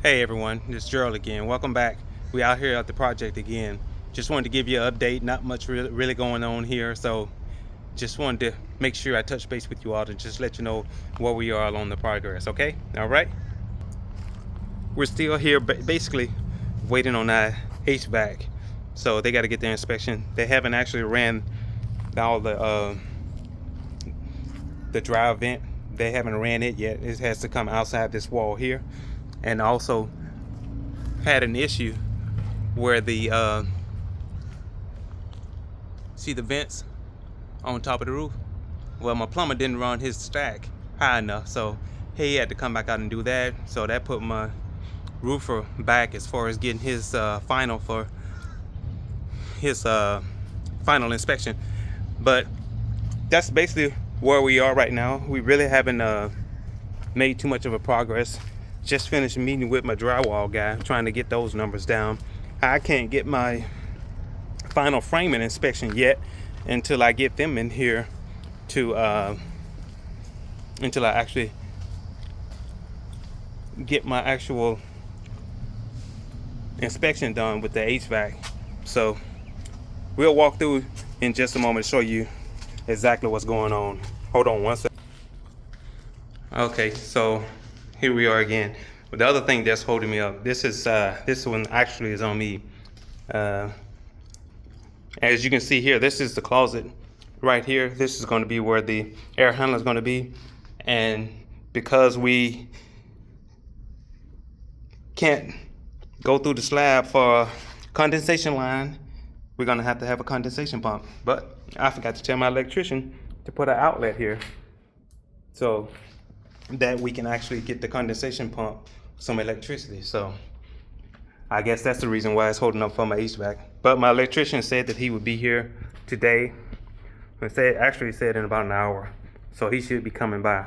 Hey everyone, it's Gerald again. Welcome back. We out here at the project again. Just wanted to give you an update. Not much really going on here, so just wanted to make sure I touch base with you all to just let you know where we are along the progress. Okay? All right. We're still here, basically waiting on that HVAC. So they got to get their inspection. They haven't actually ran all the dry vent. They haven't ran it yet. It has to come outside this wall here, and also had an issue where the see the vents on top of the roof. Well, my plumber didn't run his stack high enough, so he had to come back out and do that. So that put my roofer back as far as getting his final for his final inspection. But that's basically where we are right now. We really haven't made too much of a progress. Just finished meeting with my drywall guy, trying to get those numbers down. I can't get my final framing inspection yet until I get them in here to until I actually get my actual inspection done with the HVAC. So we'll walk through in just a moment to show you exactly what's going on. Hold on one second. Okay, so here we are again. But the other thing that's holding me up, this one actually is on me. As you can see here, this is the closet right here. This is going to be where the air handler is going to be, and because we can't go through the slab for a condensation line, we're going to have a condensation pump. But I forgot to tell my electrician to put an outlet here so that we can actually get the condensation pump some electricity. So I guess that's the reason why it's holding up for my HVAC. But my electrician said that he would be here today. Actually said in about an hour, so he should be coming by.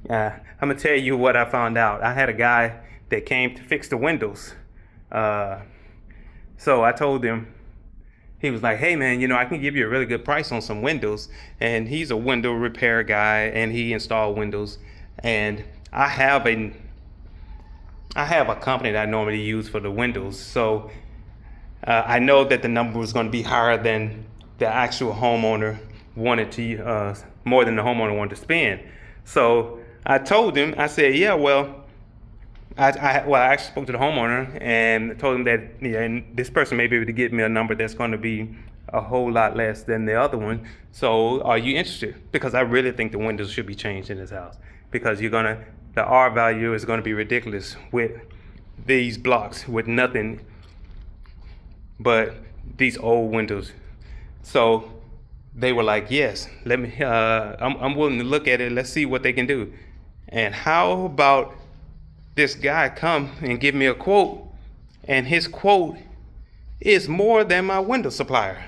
I'm gonna tell you what I found out. I had a guy that came to fix the windows. So I told him, he was like, hey man, I can give you a really good price on some windows. And he's a window repair guy, and he installed windows. And I have a company that I normally use for the windows. So I know that the number was going to be higher than the actual homeowner wanted to, more than the homeowner wanted to spend. So I told him, I said, yeah, well, I actually spoke to the homeowner and told him that and this person may be able to get me a number that's going to be a whole lot less than the other one. So are you interested? Because I really think the windows should be changed in this house, because the R value is going to be ridiculous with these blocks with nothing but these old windows. So they were like, yes, let me, I'm willing to look at it. Let's see what they can do. And how about this guy come and give me a quote, and his quote is more than my window supplier.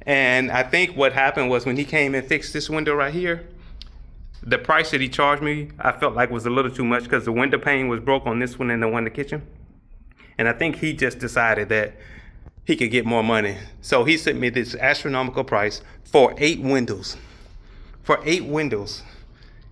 And I think what happened was, when he came and fixed this window right here, the price that he charged me, I felt like was a little too much, because the window pane was broke on this one and the one in the kitchen. And I think he just decided that he could get more money. So he sent me this astronomical price for 8 windows. For 8 windows.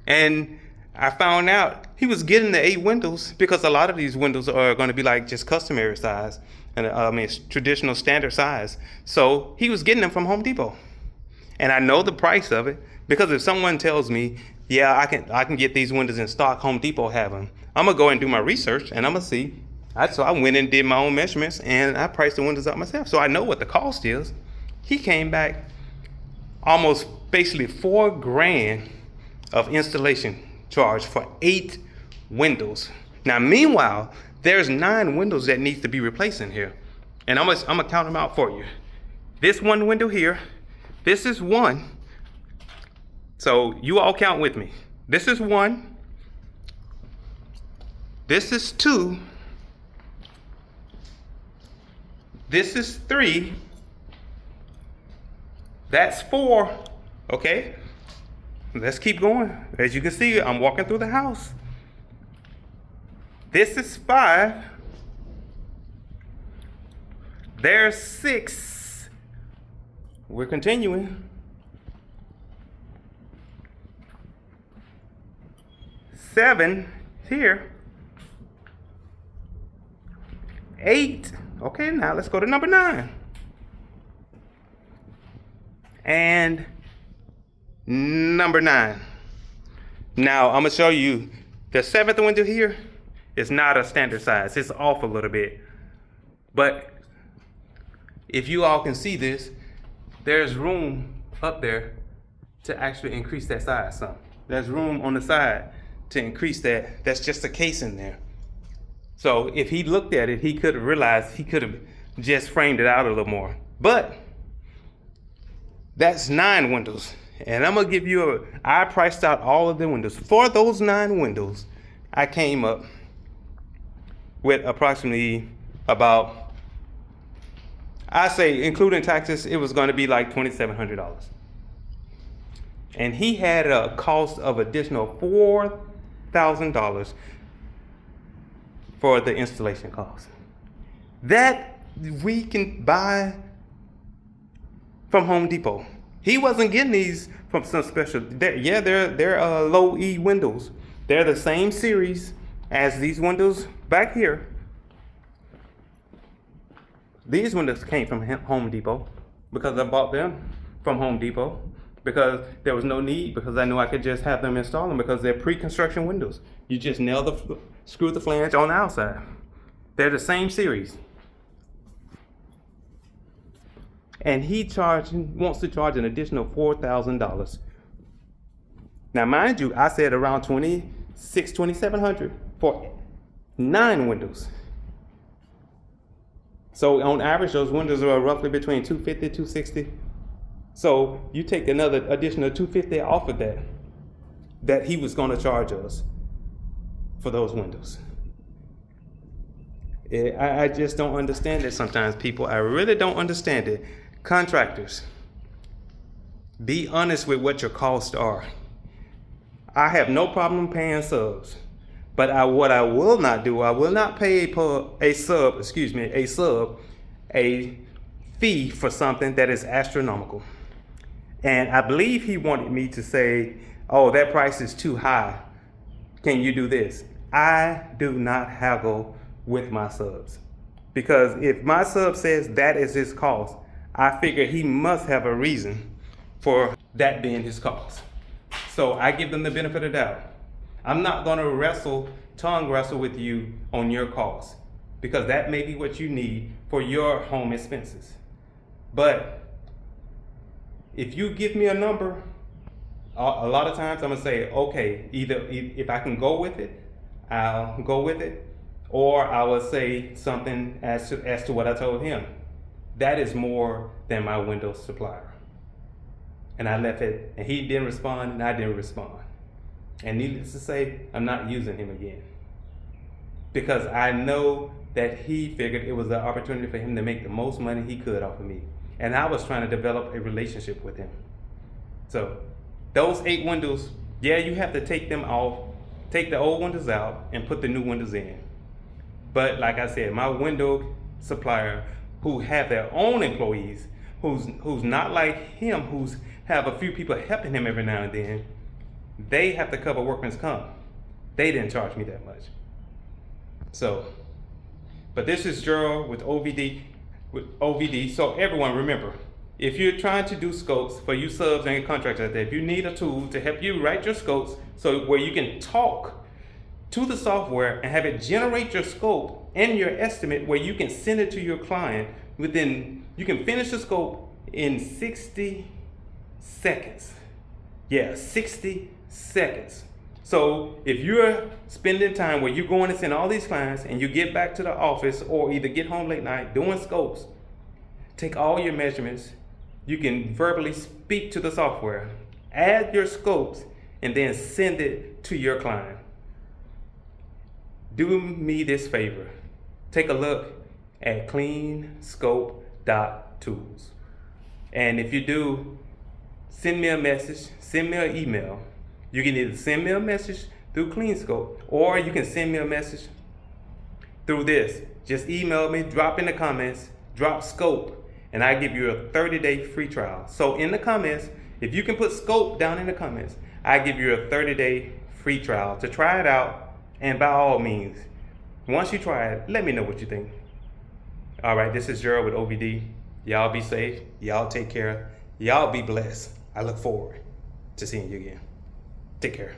And I found out he was getting the 8 windows because a lot of these windows are going to be like just customary size. And it's traditional standard size. So he was getting them from Home Depot. And I know the price of it, because if someone tells me, yeah, I can get these windows in stock, Home Depot have them, I'm going to go and do my research, and I'm going to see. So I went and did my own measurements, and I priced the windows up myself. So I know what the cost is. He came back almost basically $4,000 of installation charge for 8 windows. Now, meanwhile, there's 9 windows that needs to be replaced in here. And I'm gonna count them out for you. This one window here, this is 1. So you all count with me. This is 1. This is 2. This is 3. That's 4. Okay? Let's keep going. As you can see, I'm walking through the house. This is 5. There's 6. We're continuing. 7 here. 8. Okay, now let's go to number 9. And number 9. Now I'm gonna show you the 7th window here is not a standard size. It's off a little bit. But if you all can see this, there's room up there to actually increase that size some. There's room on the side to increase that. That's just a case in there. So if he looked at it, he could have realized he could have just framed it out a little more. But that's 9 windows. And I'm gonna give you I priced out all of the windows. For those 9 windows, I came up with approximately about, I say including taxes, it was gonna be like $2,700. And he had a cost of additional $4,000 for the installation cost. That we can buy from Home Depot. He wasn't getting these from some special, they're low E windows. They're the same series as these windows back here. These windows came from Home Depot because I bought them from Home Depot because there was no need, because I knew I could just have them install them because they're pre-construction windows. You just screw the flange on the outside. They're the same series. And he wants to charge an additional $4,000. Now, mind you, I said around $2,700 for 9 windows. So on average, those windows are roughly between $250, $260. So you take another additional $250 off of that he was going to charge us for those windows. I just don't understand it sometimes, people. I really don't understand it. Contractors, be honest with what your costs are. I have no problem paying subs, but what I will not do, I will not pay a sub a fee for something that is astronomical. And I believe he wanted me to say, oh, that price is too high. Can you do this? I do not haggle with my subs. Because if my sub says that is his cost, I figure he must have a reason for that being his cost. So I give them the benefit of the doubt. I'm not gonna tongue wrestle with you on your costs, because that may be what you need for your home expenses. But if you give me a number, a lot of times I'm gonna say, okay, either if I can go with it, I'll go with it, or I will say something as to what I told him. That is more than my window supplier. And I left it, and he didn't respond, and I didn't respond. And needless to say, I'm not using him again. Because I know that he figured it was an opportunity for him to make the most money he could off of me. And I was trying to develop a relationship with him. So those 8 windows, yeah, you have to take them off, take the old windows out, and put the new windows in. But like I said, my window supplier, who have their own employees, who's not like him, who's have a few people helping him every now and then, they have to cover workman's comp. They didn't charge me that much. So, but this is Gerald with OVD. So everyone, remember, if you're trying to do scopes for you subs and contractors out there, if you need a tool to help you write your scopes, so where you can talk to the software and have it generate your scope and your estimate, where you can send it to your client you can finish the scope in 60 seconds. Yeah, 60 seconds. So if you're spending time where you're going to send all these clients and you get back to the office or either get home late night doing scopes, take all your measurements, you can verbally speak to the software, add your scopes, and then send it to your client. Do me this favor. Take a look at cleanscope.tools. And if you do, send me a message, send me an email. You can either send me a message through CleanScope, or you can send me a message through this. Just email me, drop in the comments, drop scope, and I give you a 30-day free trial. So in the comments, if you can put scope down in the comments, I give you a 30-day free trial to try it out. And by all means, once you try it, let me know what you think. All right, this is Gerald with OVD. Y'all be safe. Y'all take care. Y'all be blessed. I look forward to seeing you again. Take care.